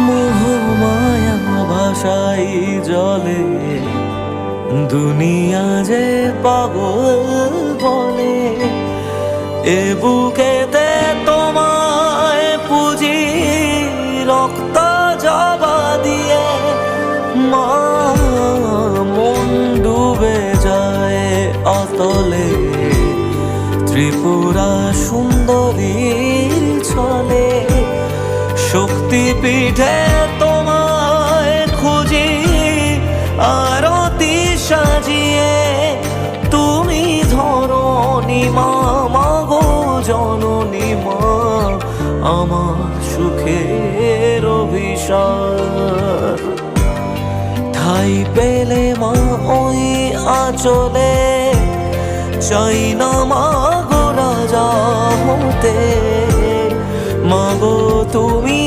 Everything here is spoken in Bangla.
মোহমায়া ভাষাই জলে দুনিয়া যে পাগল বলে। এ বুকেতে তোমায় পুজি রক্ত জবা দিয়ে মা, মন ডুবে যায় অতলে ত্রিপুরা সুন্দরীর ছলে। শক্তি পীঠে তোমায় খুঁজি আরতি সাজিয়ে, তুমি ধরণী মা, মাগো জননী মা, আমার সুখের অভিসার। ঠাই পেলে মা ওই আঁচলে, চাই না মাগো রাজা হতে, মাগো তুমি